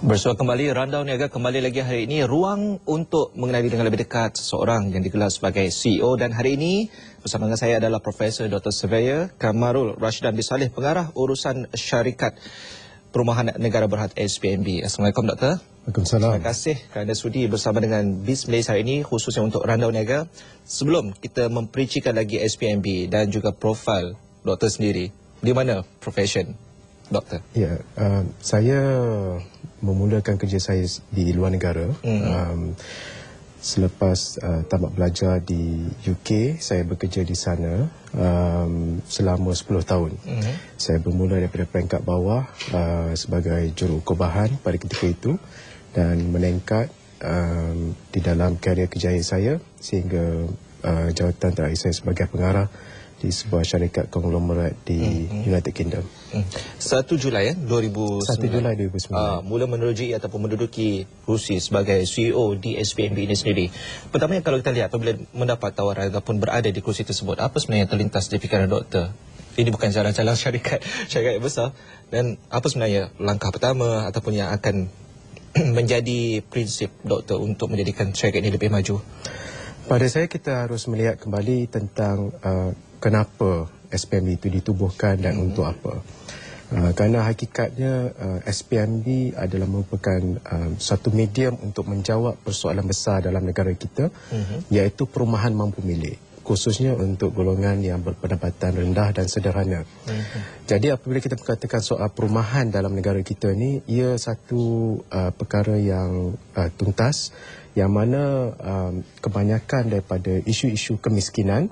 Bersua kembali, Rundown Niaga kembali lagi hari ini. Ruang untuk mengenali dengan lebih dekat seseorang yang digelar sebagai CEO. Dan hari ini bersama dengan saya adalah Profesor Dr. Surveyor Kamarul Rashidan Bisalih, Pengarah Urusan Syarikat Perumahan Negara Berhad SPNB. Assalamualaikum Doktor. Waalaikumsalam. Terima kasih kerana sudi bersama dengan BIS Malaysia hari ini, khususnya untuk Rundown Niaga. Sebelum kita memperincikan lagi SPNB dan juga profil Doktor sendiri, di mana profession Doktor? Ya, saya memulakan kerja saya di luar negara. Selepas tamat belajar di UK, saya bekerja di sana selama 10 tahun. Saya bermula daripada peringkat bawah sebagai juruukur bahan pada ketika itu dan meningkat di dalam karier kerjaya saya sehingga jawatan terakhir saya sebagai pengarah di sebuah syarikat konglomerat di United Kingdom. 1 Julai 2009. 1 Julai 2009. Mula meneruji ataupun menduduki kursi sebagai CEO di SPNB ini sendiri. Pertama, kalau kita lihat apabila mendapat tawaran ataupun berada di kursi tersebut, apa sebenarnya yang terlintas di fikiran doktor? Ini bukan jalan-jalan syarikat yang besar. Dan apa sebenarnya langkah pertama ataupun yang akan menjadi prinsip doktor untuk menjadikan syarikat ini lebih maju? Pada saya, kita harus melihat kembali tentang kenapa SPNB itu ditubuhkan dan untuk apa. Kerana hakikatnya SPNB adalah merupakan satu medium untuk menjawab persoalan besar dalam negara kita, iaitu perumahan mampu milik, khususnya untuk golongan yang berpendapatan rendah dan sederhana. Jadi apabila kita berkatakan soal perumahan dalam negara kita ini, ia satu perkara yang tuntas, yang mana kebanyakan daripada isu-isu kemiskinan,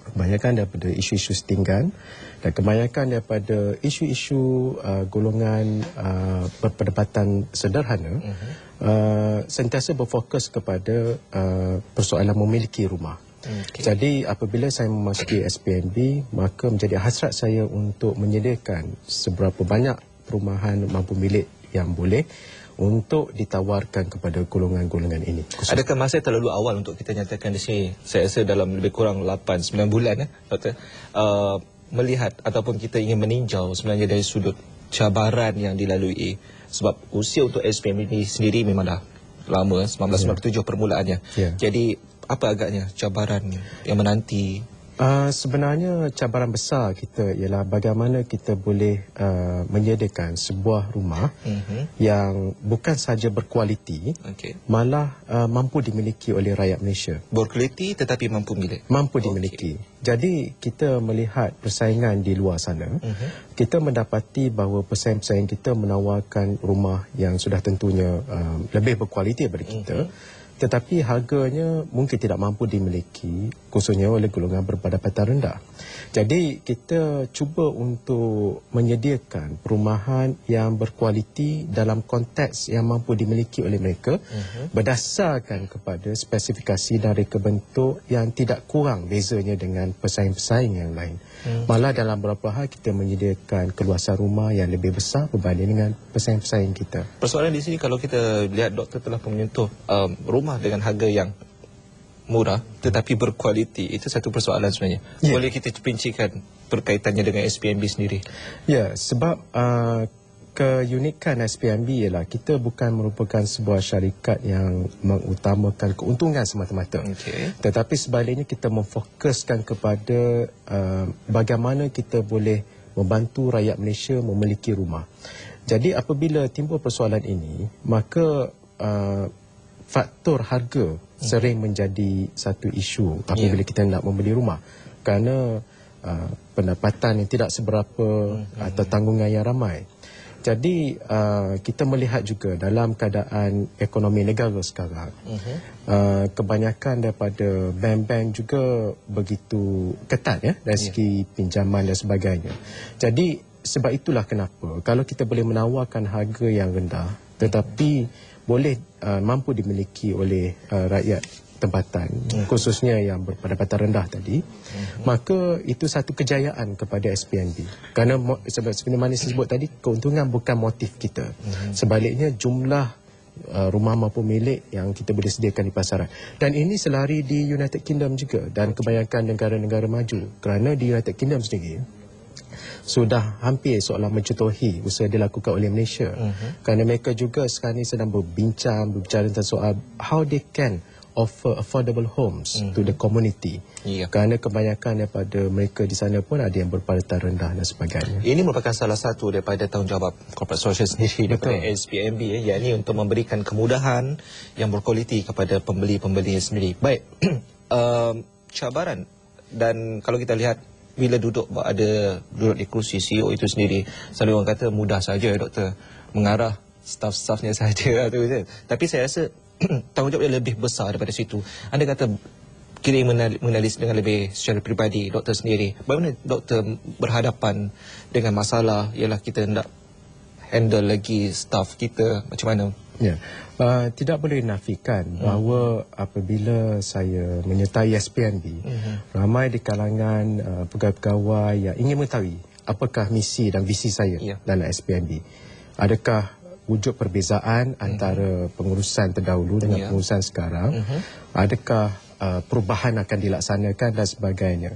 kebanyakan daripada isu-isu setinggan dan kebanyakan daripada isu-isu golongan berpendapatan sederhana sentiasa berfokus kepada persoalan memiliki rumah. Jadi apabila saya memasuki SPNB, maka menjadi hasrat saya untuk menyediakan seberapa banyak perumahan mampu milik yang boleh untuk ditawarkan kepada golongan-golongan ini. Adakah masa terlalu awal untuk kita nyatakan di sini? Saya rasa dalam lebih kurang 8-9 bulan, Doktor, melihat ataupun kita ingin meninjau sebenarnya dari sudut cabaran yang dilalui. Sebab usia untuk SPNB ini sendiri memang dah lama, 1997 permulaannya. Jadi apa agaknya cabaran yang menanti? Sebenarnya cabaran besar kita ialah bagaimana kita boleh menyediakan sebuah rumah yang bukan sahaja berkualiti, malah mampu dimiliki oleh rakyat Malaysia. Berkualiti tetapi mampu milik. Mampu dimiliki. Jadi kita melihat persaingan di luar sana, kita mendapati bahawa pesaing-pesaing kita menawarkan rumah yang sudah tentunya lebih berkualiti daripada kita, tetapi harganya mungkin tidak mampu dimiliki, khususnya oleh golongan berpendapatan rendah. Jadi kita cuba untuk menyediakan perumahan yang berkualiti dalam konteks yang mampu dimiliki oleh mereka, berdasarkan kepada spesifikasi dan reka bentuk yang tidak kurang bezanya dengan pesaing-pesaing yang lain. Malah dalam beberapa hal kita menyediakan keluasan rumah yang lebih besar berbanding dengan pesaing-pesaing kita. Persoalan di sini, kalau kita lihat doktor telah menyentuh rumah dengan harga yang murah tetapi berkualiti, itu satu persoalan sebenarnya. Boleh kita perincikan berkaitannya dengan SPNB sendiri? Ya, sebab keunikan SPNB ialah kita bukan merupakan sebuah syarikat yang mengutamakan keuntungan semata-mata. Tetapi sebaliknya kita memfokuskan kepada bagaimana kita boleh membantu rakyat Malaysia memiliki rumah. Jadi apabila timbul persoalan ini, maka faktor harga sering menjadi satu isu apabila kita nak membeli rumah. Kerana pendapatan yang tidak seberapa atau tanggungan yang ramai. Jadi kita melihat juga dalam keadaan ekonomi negara sekarang, kebanyakan daripada bank-bank juga begitu ketat dari segi pinjaman dan sebagainya. Jadi sebab itulah kenapa kalau kita boleh menawarkan harga yang rendah tetapi boleh mampu dimiliki oleh rakyat tempatan, khususnya yang berpendapatan rendah tadi, maka itu satu kejayaan kepada SPNB. Kerana seperti mana saya sebut tadi, keuntungan bukan motif kita. Sebaliknya jumlah rumah mampu milik yang kita boleh sediakan di pasaran. Dan ini selari di United Kingdom juga dan kebanyakan negara-negara maju. Kerana di United Kingdom sendiri, sudah hampir seolah mencontohi usaha dilakukan oleh Malaysia. Kerana mereka juga sekarang ini sedang berbicara tentang soal how they can offer affordable homes to the community. Kerana kebanyakan daripada mereka di sana pun ada yang berpandatan rendah dan sebagainya. Ini merupakan salah satu daripada tanggungjawab corporate social sendiri daripada SPMB, yakni untuk memberikan kemudahan yang berkualiti kepada pembeli-pembeli sendiri. Baik, cabaran, dan kalau kita lihat bila duduk di kerusi CEO itu sendiri, selalu orang kata mudah saja doktor mengarah staff-staffnya saja tu kan. Tapi saya rasa tanggungjawab yang lebih besar daripada situ. Anda kata kira mengenali dengan lebih secara peribadi doktor sendiri. Bagaimana doktor berhadapan dengan masalah ialah kita nak handle lagi staff kita, macam mana? Ya, tidak boleh nafikan bahawa apabila saya menyertai SPMB, ramai di kalangan pegawai-pegawai yang ingin mengetahui apakah misi dan visi saya dalam SPMB. Adakah wujud perbezaan antara pengurusan terdahulu dengan pengurusan sekarang? Adakah perubahan akan dilaksanakan dan sebagainya?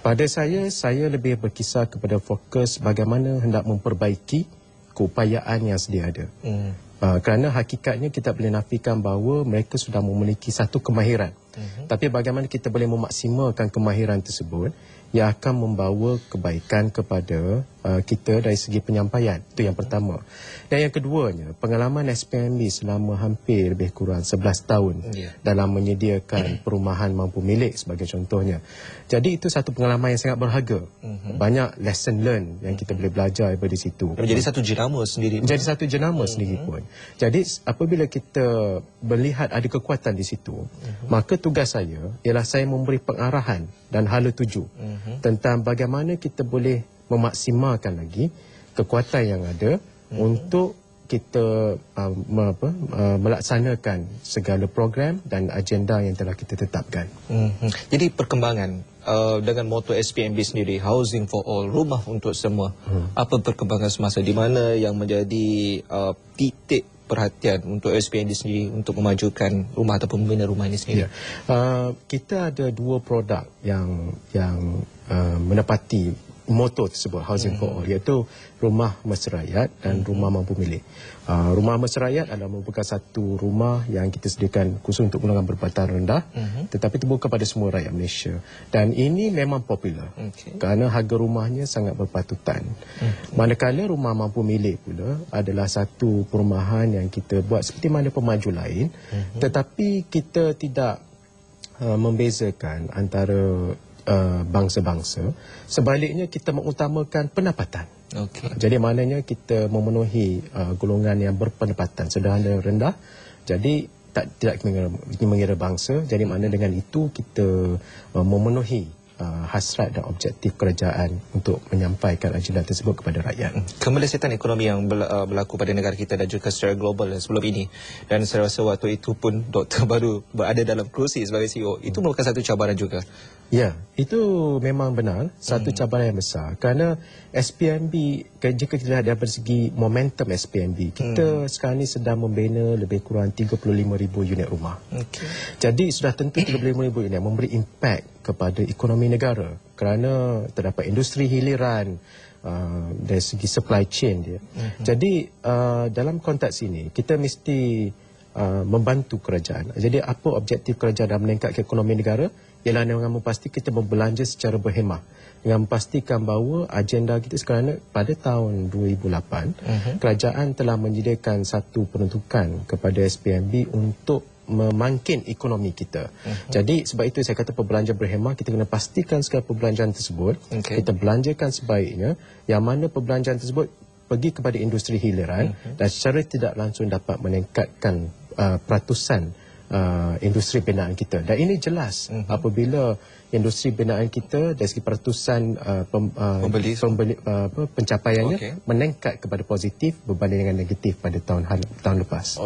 Pada saya lebih berkisar kepada fokus bagaimana hendak memperbaiki keupayaan yang sedia ada. Kerana hakikatnya kita boleh nafikan bahawa mereka sudah memiliki satu kemahiran. Tapi bagaimana kita boleh memaksimalkan kemahiran tersebut yang akan membawa kebaikan kepada kita dari segi penyampaian. Itu yang pertama. Dan yang keduanya, pengalaman SPMB selama hampir lebih kurang 11 tahun dalam menyediakan perumahan mampu milik sebagai contohnya. Jadi itu satu pengalaman yang sangat berharga. Banyak lesson learn yang kita boleh belajar daripada situ. Menjadi satu jenama sendiri. Menjadi satu jenama sendiri pun. Jadi apabila kita melihat ada kekuatan di situ, maka tugas saya ialah saya memberi pengarahan dan hala tuju tentang bagaimana kita boleh memaksimalkan lagi kekuatan yang ada untuk kita melaksanakan segala program dan agenda yang telah kita tetapkan. Jadi perkembangan dengan moto SPMB sendiri, Housing for All, rumah untuk semua. Apa perkembangan semasa, di mana yang menjadi titik perhatian untuk SPMB sendiri untuk memajukan rumah ataupun membina rumah ini sendiri? Kita ada dua produk yang menepati moto tersebut, Housing for All, iaitu rumah mesra rakyat dan rumah mampu milik. Rumah mesra rakyat adalah merupakan satu rumah yang kita sediakan khusus untuk golongan berpandatan rendah, tetapi terbuka pada semua rakyat Malaysia. Dan ini memang popular kerana harga rumahnya sangat berpatutan. Manakala rumah mampu milik pula adalah satu perumahan yang kita buat seperti mana pemaju lain, tetapi kita tidak membezakan antara bangsa-bangsa. Sebaliknya kita mengutamakan pendapatan. Jadi maknanya kita memenuhi golongan yang berpendapatan sederhana rendah. Jadi tidak mengira bangsa. Jadi maknanya dengan itu kita memenuhi hasrat dan objektif kerajaan untuk menyampaikan agenda tersebut kepada rakyat. Kemelesetan ekonomi yang berlaku pada negara kita dan juga secara global sebelum ini, dan saya rasa waktu itu pun doktor baru berada dalam kerusi sebagai CEO, itu merupakan satu cabaran juga. Ya, itu memang benar satu cabaran yang besar kerana SPMB, jika kita lihat dari segi momentum SPMB, kita sekarang ini sedang membina lebih kurang 35,000 unit rumah. Jadi sudah tentu 35,000 unit memberi impak kepada ekonomi negara kerana terdapat industri hiliran dari segi supply chain dia. Jadi dalam konteks ini kita mesti membantu kerajaan. Jadi apa objektif kerajaan dalam meningkatkan ekonomi negara ialah dengan memastikan kita berbelanja secara berhemah, dengan memastikan bahawa agenda kita sekarang pada tahun 2008 kerajaan telah menyediakan satu peruntukan kepada SPMB untuk memangkin ekonomi kita. Jadi sebab itu saya kata perbelanjaan berhemah, kita kena pastikan segala perbelanjaan tersebut kita belanjakan sebaiknya, yang mana perbelanjaan tersebut pergi kepada industri hiliran dan secara tidak langsung dapat meningkatkan peratusan industri binaan kita. Dan ini jelas apabila industri binaan kita dari segi peratusan pencapaiannya meningkat kepada positif berbanding dengan negatif pada tahun lepas.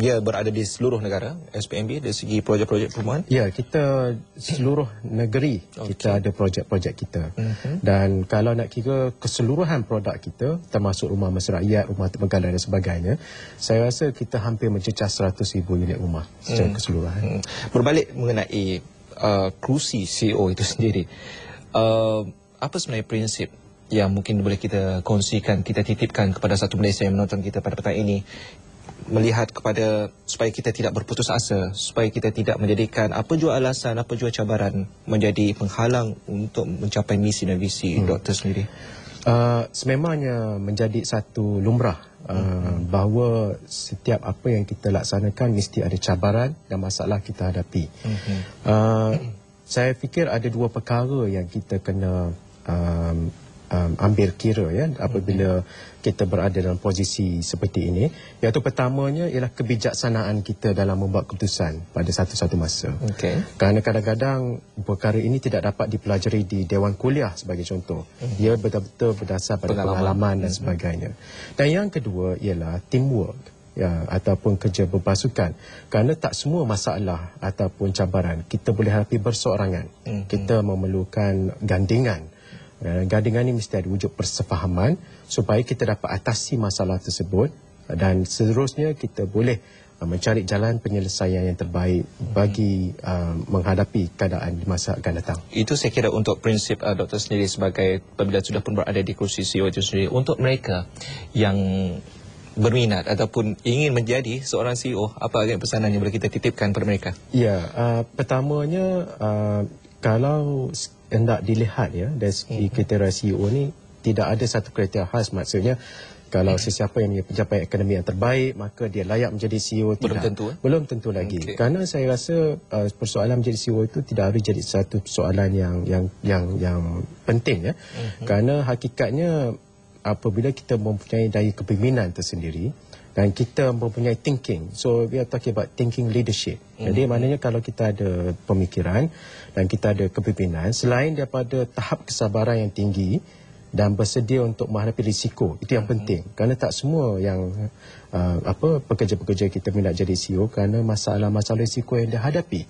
Ya, berada di seluruh negara SPMB dari segi projek-projek perumahan? Ya, kita seluruh negeri kita ada projek-projek kita. Dan kalau nak kira keseluruhan produk kita, termasuk rumah mesra rakyat, rumah terbengkalai dan sebagainya, saya rasa kita hampir mencecah 100,000 unit rumah secara keseluruhan. Berbalik mengenai kerusi CEO itu sendiri, apa sebenarnya prinsip yang mungkin boleh kita kongsikan, kita titipkan kepada satu Malaysia yang menonton kita pada petang ini, melihat kepada supaya kita tidak berputus asa, supaya kita tidak menjadikan apa jua alasan, apa jua cabaran menjadi penghalang untuk mencapai misi dan visi doktor sendiri? Sememangnya menjadi satu lumrah bahawa setiap apa yang kita laksanakan mesti ada cabaran dan masalah kita hadapi. Saya fikir ada dua perkara yang kita kena ambil kira ya apabila kita berada dalam posisi seperti ini, iaitu pertamanya ialah kebijaksanaan kita dalam membuat keputusan pada satu-satu masa. Kerana kadang-kadang perkara ini tidak dapat dipelajari di dewan kuliah sebagai contoh. Ia betul-betul berdasar pada pengalaman dan sebagainya. Dan yang kedua ialah teamwork, ya, ataupun kerja berpasukan. Kerana tak semua masalah ataupun cabaran kita boleh hadapi berseorangan. Kita memerlukan gandingan. Gandingan ini mesti ada wujud persefahaman supaya kita dapat atasi masalah tersebut dan seterusnya kita boleh mencari jalan penyelesaian yang terbaik bagi menghadapi keadaan di masa akan datang. Itu saya kira untuk prinsip doktor sendiri sebagai apabila sudah pun berada di kursi CEO itu sendiri. Untuk mereka yang berminat ataupun ingin menjadi seorang CEO, apa agak pesanan yang boleh kita titipkan kepada mereka? Ya, pertamanya kalau hendak dilihat ya dari segi kriteria CEO ni tidak ada satu kriteria khas, maksudnya kalau sesiapa yang punya pencapaian akademik yang terbaik maka dia layak menjadi CEO. Belum tidak. tentu. Belum tentu lagi. Kerana saya rasa persoalan menjadi CEO itu tidak harus jadi satu persoalan yang penting ya. Kerana hakikatnya apabila kita mempunyai daya kepimpinan tersendiri dan kita mempunyai thinking. So we are talking about thinking leadership. Jadi maknanya kalau kita ada pemikiran dan kita ada kepimpinan, selain daripada tahap kesabaran yang tinggi dan bersedia untuk menghadapi risiko, itu yang penting. Kerana tak semua yang pekerja-pekerja kita minat jadi CEO kerana masalah-masalah risiko yang dia hadapi.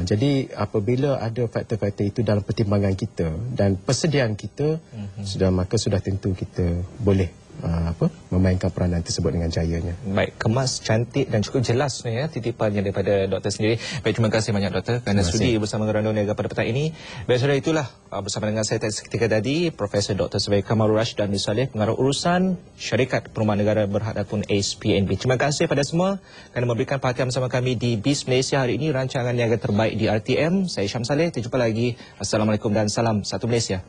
Jadi apabila ada faktor-faktor itu dalam pertimbangan kita dan persediaan kita, maka sudah tentu kita boleh memainkan peranan tersebut dengan jayanya. Baik, kemas, cantik dan cukup jelas ya titipannya daripada doktor sendiri. Baik, terima kasih banyak doktor kerana sudi bersama Gerandau Niaga pada petang ini. Baik, saudara, itulah bersama dengan saya ketika tadi Profesor Dr. Zubair Kamarul Rashid dan Saleh, pengarah urusan Syarikat Perumahan Negara Berhad ataupun SPNB. Terima kasih pada semua kerana memberikan perhatian bersama kami di BIS Malaysia hari ini, rancangan niaga terbaik di RTM. Saya Syam Saleh, terjumpa lagi. Assalamualaikum dan salam satu Malaysia.